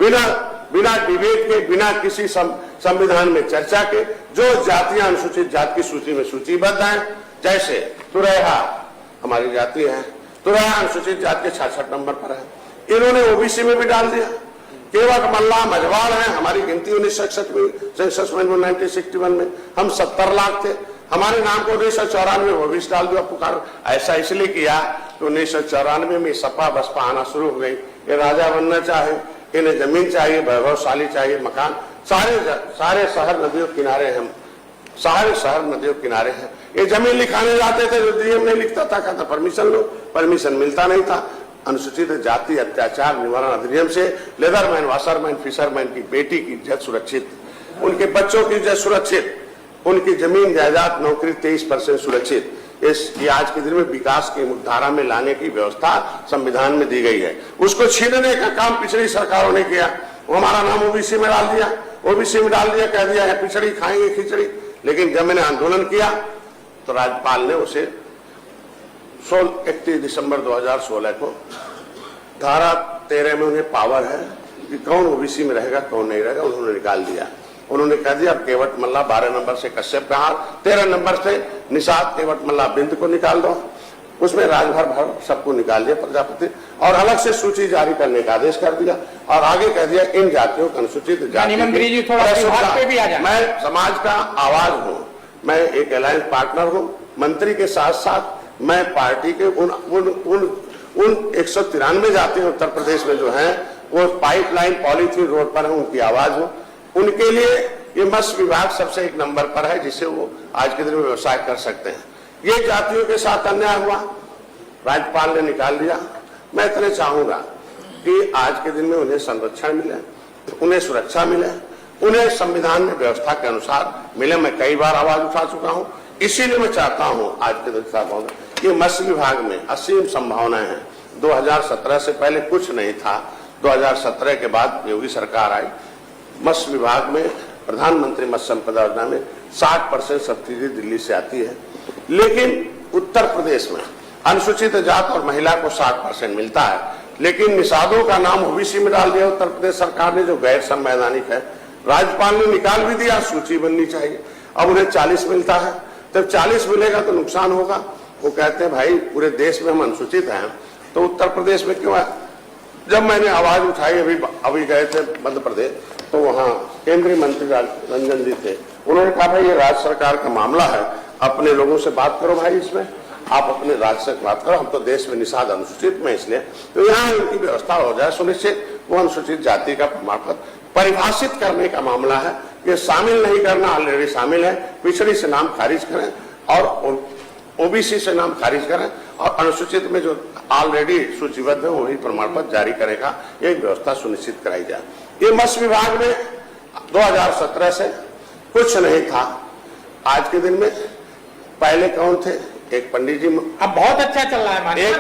बिना डिबेट के, बिना किसी संविधान में चर्चा के जो जातियां अनुसूचित जाति की सूची में सूचीबद्ध हैं, जैसे तुरैया हमारी जाति है, तुरैया अनुसूचित जाति के 66 नंबर पर है, इन्होंने ओबीसी में भी डाल दिया। केवट मल्ला मझवाड़ है, हमारी गिनती 1961 में 1961 में हम 70 लाख थे, हमारे नाम को 1994 में ओबीसी डाल दिया पुकार। ऐसा इसलिए किया कि 1994 में सपा बसपा आना शुरू हो गई। ये राजा बनना चाहे, इन्हें जमीन चाहिए, वैभवशाली चाहिए, मकान, सारे शहर नदियों किनारे हम, सारे शहर नदियों किनारे हैं। ये जमीन लिखाने जाते थे, जो डीएम नहीं लिखता था, कहता परमिशन लो, परमिशन मिलता नहीं था। अनुसूचित जाति अत्याचार निवारण अधिनियम से लेदरमैन, वाशरमैन, फिशरमैन की बेटी की इज्जत सुरक्षित, उनके बच्चों की इज्जत सुरक्षित, उनकी जमीन जायदाद नौकरी 23% सुरक्षित। ये आज के दिन में विकास की मुख्यधारा में लाने की व्यवस्था संविधान में दी गई है। उसको छीनने का काम पिछली सरकारों ने किया। वो हमारा नाम ओबीसी में डाल दिया, ओबीसी में डाल दिया, कह दिया है पिछड़ी खाएंगे खिचड़ी। लेकिन जब मैंने आंदोलन किया तो राज्यपाल ने उसे 31 दिसंबर 2016 को धारा 13 में उन्हें पावर है कि कौन ओबीसी में रहेगा कौन नहीं रहेगा, उन्होंने निकाल दिया। उन्होंने कह दिया अब केवट मल्ला 12 नंबर से कश्यप कहार, 13 नंबर से निषाद केवट मल्ला बिंद को निकाल दो, उसमें राजभर भर सबको निकाल दिया प्रजापति, और अलग से सूची जारी करने का आदेश कर दिया। और आगे कह दिया इन जातियों को अनुसूचित जाति, मैं समाज का आवाज हूँ, मैं एक अलायंस पार्टनर हूँ, मंत्री के साथ साथ मैं पार्टी के उन 193 जातियां उत्तर प्रदेश में जो हैं वो पाइपलाइन पॉलीथीन रोड पर है, उनकी आवाज हो। उनके लिए ये मत्स्य विभाग सबसे एक नंबर पर है, जिससे वो आज के दिन में व्यवसाय कर सकते हैं। ये जातियों के साथ अन्याय हुआ, राज्यपाल ने निकाल दिया। मैं इतने चाहूंगा कि आज के दिन में उन्हें संरक्षण मिले, उन्हें सुरक्षा मिले, उन्हें संविधान में व्यवस्था के अनुसार मिले। मैं कई बार आवाज उठा चुका हूं, इसीलिए मैं चाहता हूं आज के दिन ये मत्स्य विभाग में असीम संभावनाएं हैं। 2017 से पहले कुछ नहीं था, 2017 के बाद योगी सरकार आई, मत्स्य विभाग में प्रधानमंत्री मत्स्य संपदा योजना में 60% सब्सिडी दिल्ली से आती है। लेकिन उत्तर प्रदेश में अनुसूचित जात और महिला को 60% मिलता है, लेकिन निषादों का नाम ओबीसी में डाल दिया उत्तर प्रदेश सरकार ने, जो गैर संवैधानिक है। राज्यपाल ने निकाल भी दिया, सूची बननी चाहिए। अब उन्हें 40 मिलता है, जब 40 मिलेगा तो नुकसान होगा। वो कहते हैं भाई पूरे देश में हम अनुसूचित हैं तो उत्तर प्रदेश में क्यों है। जब मैंने आवाज उठाई, अभी गए थे मध्य प्रदेश, तो वहाँ केंद्रीय मंत्री रंजन जी थे, उन्होंने कहा भाई ये राज्य सरकार का मामला है, अपने लोगों से बात करो भाई, इसमें आप अपने राज्य से बात करो, हम तो देश में निषाद अनुसूचित में, इसलिए तो यहाँ इनकी व्यवस्था हो जाए सुनिश्चित। वो अनुसूचित जाति का प्रमाण पत्र परिभाषित करने का मामला है, ये शामिल नहीं करना, ऑलरेडी शामिल है। पिछड़ी से नाम खारिज करें और ओबीसी से नाम खारिज करें, और अनुसूचित में जो ऑलरेडी सूचीबद्ध है वही प्रमाण पत्र जारी करेगा, ये व्यवस्था सुनिश्चित कराई जाए। ये मत्स्य विभाग में 2017 से कुछ नहीं था। आज के दिन में पहले कौन थे, एक पंडित जी, अब बहुत अच्छा चल रहा है,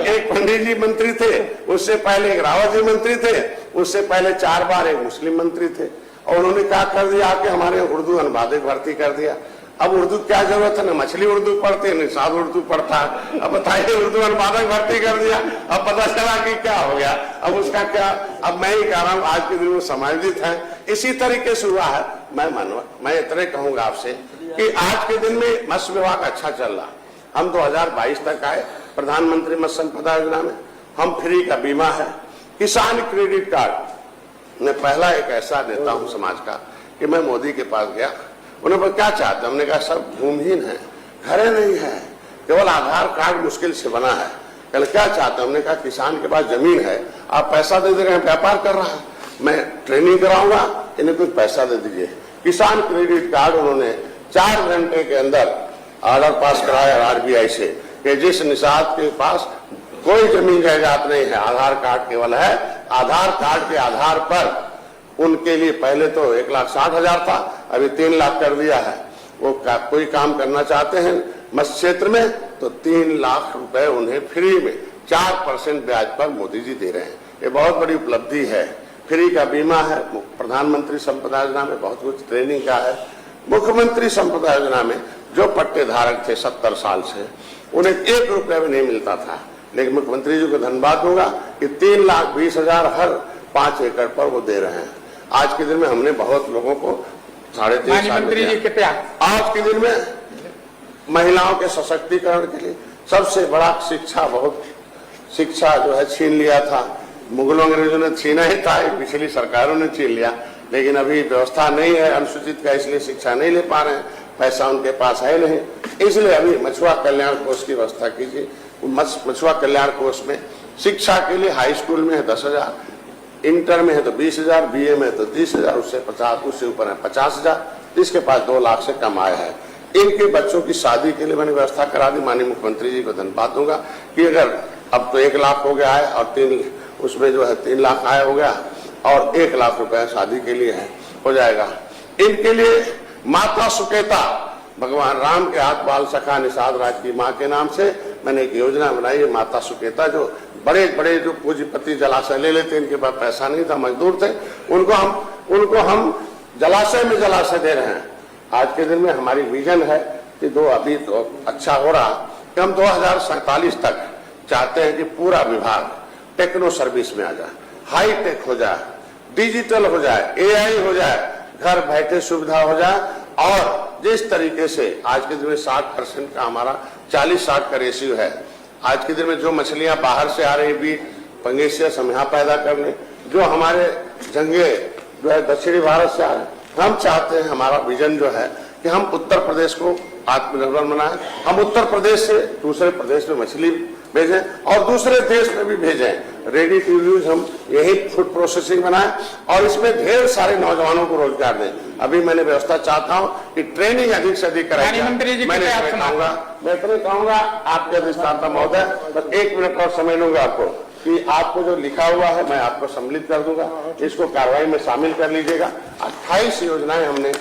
एक पंडित जी मंत्री थे, उससे पहले एक रावत जी मंत्री थे, उससे पहले 4 बार एक मुस्लिम मंत्री थे, और उन्होंने क्या कर दिया कि हमारे उर्दू अनुवादक भर्ती कर दिया। अब उर्दू क्या जरूरत है, ना मछली उर्दू पढ़ते हैं, निषाद उर्दू पढ़ता है। अब बताइए उर्दू अनुवादक भर्ती कर दिया, अब पता चला कि क्या हो गया, अब उसका क्या। अब मैं ही कह रहा हूँ आज के दिन में समायोजित है, इसी तरीके से हुआ है। मैं इतने कहूंगा आपसे कि आज के दिन में मत्स्य विभाग अच्छा चल रहा। हम 2022 तक आए, प्रधानमंत्री मत्स्य संपदा योजना में हम फ्री का बीमा है, किसान क्रेडिट कार्ड। मैं पहला एक ऐसा नेता हूं समाज का कि मैं मोदी के पास गया, उन्होंने क्या चाहते, हमने कहा सब भूमिहीन है, घरे नहीं है, केवल आधार कार्ड मुश्किल से बना है। कल क्या चाहते, हमने कहा किसान के पास जमीन है, आप पैसा दे रहे हैं, व्यापार कर रहा है, मैं ट्रेनिंग कराऊंगा, इन्हें कुछ पैसा दे दीजिए। किसान क्रेडिट कार्ड उन्होंने 4 घंटे के अंदर ऑर्डर पास कराया आरबीआई से कि जिस निषाद के पास कोई जमीन जायदाद नहीं है, आधार कार्ड केवल है, आधार कार्ड के आधार पर उनके लिए पहले तो 1,60,000 था, अभी 3 लाख कर दिया है। वो कोई काम करना चाहते हैं मत्स्य क्षेत्र में तो 3 लाख रुपए उन्हें फ्री में 4% ब्याज पर मोदी जी दे रहे हैं। ये बहुत बड़ी उपलब्धि है। फ्री का बीमा है, प्रधानमंत्री संपदा योजना में बहुत कुछ ट्रेनिंग का है। मुख्यमंत्री संपदा योजना में जो पट्टे धारक थे 70 साल से, उन्हें 1 रुपया भी नहीं मिलता था, लेकिन मुख्यमंत्री जी को धन्यवाद दूंगा कि 3,20,000 हर 5 एकड़ पर वो दे रहे हैं। आज के दिन में हमने बहुत लोगों को 3.5 साल मंत्री जी कृपया आज के दिन में महिलाओं के सशक्तिकरण के लिए सबसे बड़ा शिक्षा जो है छीन लिया था। मुगलों अंग्रेजों ने छीना ही था, पिछली सरकारों ने छीन लिया, लेकिन अभी व्यवस्था नहीं है अनुसूचित का, इसलिए शिक्षा नहीं ले पा रहे हैं, पैसा उनके पास है नहीं, इसलिए अभी मछुआ कल्याण कोष की व्यवस्था कीजिए। मछुआ कल्याण कोष में शिक्षा के लिए हाई स्कूल में है 10,000, इंटर में है तो 20,000, बीए में है तो 30,000, उससे ऊपर है 50,000, इसके पास 2 लाख से कम आय है। इनके बच्चों की शादी के लिए मैंने व्यवस्था करा दी। माननीय मुख्यमंत्री जी को धन्यवाद दूंगा कि अगर अब तो 1 लाख हो गया है और 3 लाख आय हो गया और 1 लाख रुपया शादी के लिए है, हो जाएगा। इनके लिए माता सुकेता, भगवान राम के हाथ बाल सखा निषाद राज की माँ के नाम से मैंने एक योजना बनाई है। माता सुकेता जो बड़े बड़े जो पूंजीपति जलाशय ले लेते, इनके पास पैसा नहीं था, मजदूर थे, उनको हम जलाशय में जलाशय दे रहे हैं। आज के दिन में हमारी विजन है कि अभी तो अच्छा हो रहा कि हम 2047 तक चाहते हैं कि पूरा विभाग टेक्नो सर्विस में आ जाए, हाई टेक हो जाए, डिजिटल हो जाए, एआई हो जाए, घर बैठे सुविधा हो जाए। और जिस तरीके से आज के दिन में 60% का हमारा 40-60 का रेशियो है। आज के दिन में जो मछलियां बाहर से आ रही बीट पंगेसियस हम यहाँ पैदा करने, जो हमारे झंगे जो है दक्षिणी भारत से आ रहे, हम चाहते हैं, हमारा विजन जो है कि हम उत्तर प्रदेश को आत्मनिर्भर बनाएं, हम उत्तर प्रदेश से दूसरे प्रदेश में मछली भेजें और दूसरे देश में भी भेजें। रेडी टू यूज हम यही फूड प्रोसेसिंग बनाएं और इसमें ढेर सारे नौजवानों को रोजगार दें। अभी मैंने व्यवस्था चाहता हूं कि ट्रेनिंग अधिक से अधिक कराई। मैं इतना कहूंगा आपके अधिष्ठाता महोदय, बस 1 मिनट और समय लूंगा आपको कि आपको जो लिखा हुआ है मैं आपको सम्मिलित कर दूंगा, इसको कार्रवाई में शामिल कर लीजिएगा। 28 योजनाएं हमने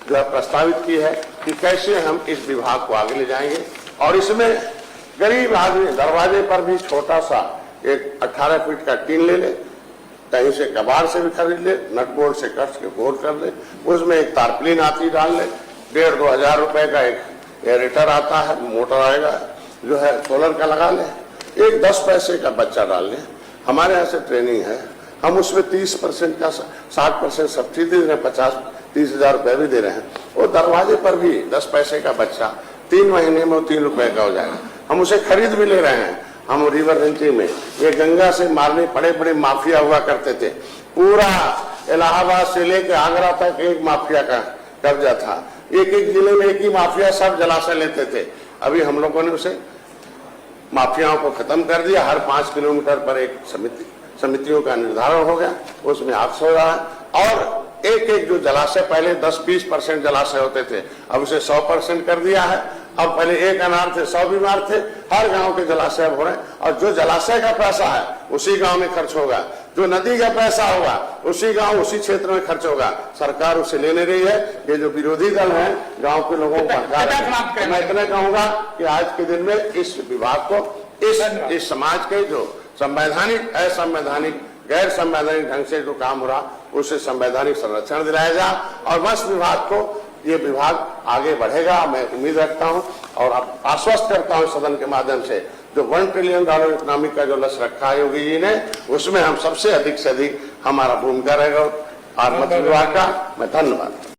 जो है प्रस्तावित की है कि कैसे हम इस विभाग को आगे ले जाएंगे। और इसमें गरीब आदमी दरवाजे पर भी छोटा सा एक 18 फीट का टीन ले ले, कहीं से कबाड़ से भी खरीद ले, नट बोल्ट से कस के बोर्ड कर ले, उसमें एक तारपलिन आती डाल ले, 1,500-2 हजार रुपए का एक एरेटर आता है, मोटर आएगा जो है सोलर का लगा ले, एक 10 पैसे का बच्चा डाल ले। हमारे यहाँ से ट्रेनिंग है, हम उसमें 30% का 60% सब्सिडी दे रहे हैं, 50-30 हजार रुपए भी दे रहे हैं। और दरवाजे पर भी 10 पैसे का बच्चा 3 महीने में 3 रुपए का हो जाएगा, हम उसे खरीद भी ले रहे हैं। हम रिवर रेंचिंग में ये गंगा से मारने बड़े बड़े माफिया हुआ करते थे, पूरा इलाहाबाद से लेकर आगरा तक एक माफिया का कब्जा था, एक जिले में एक ही माफिया सब जलाशय लेते थे। अभी हम लोगों ने उसे माफियाओं को खत्म कर दिया। हर 5 किलोमीटर पर एक समितियों का निर्धारण हो गया, उसमें हाथ हो रहा है। और एक जो जलाशय पहले 10-20% जलाशय होते थे, अब उसे 100% कर दिया है। अब पहले 1 अनार थे, 100 बीमार थे, हर गांव के जलाशय हो रहे हैं। और जो जलाशय का पैसा है उसी गांव में खर्च होगा, जो नदी का पैसा होगा उसी गांव उसी क्षेत्र में खर्च होगा। सरकार उसे लेने रही है। ये जो विरोधी दल है गांव के लोगों को मैं इतना कहूंगा कि आज के दिन में इस विभाग को इस समाज के जो संवैधानिक, असंवैधानिक, गैर संवैधानिक ढंग से जो काम हो रहा उसे संवैधानिक संरक्षण दिलाया जाए और बस विभाग को, ये विभाग आगे बढ़ेगा, मैं उम्मीद रखता हूं और आश्वस्त करता हूं सदन के माध्यम से। जो $1 ट्रिलियन इकोनॉमिक का जो लक्ष्य रखा है योगी जी ने, उसमें हम सबसे अधिक से अधिक हमारा भूमिका रहेगा और मत्स्य विभाग का। मैं धन्यवाद।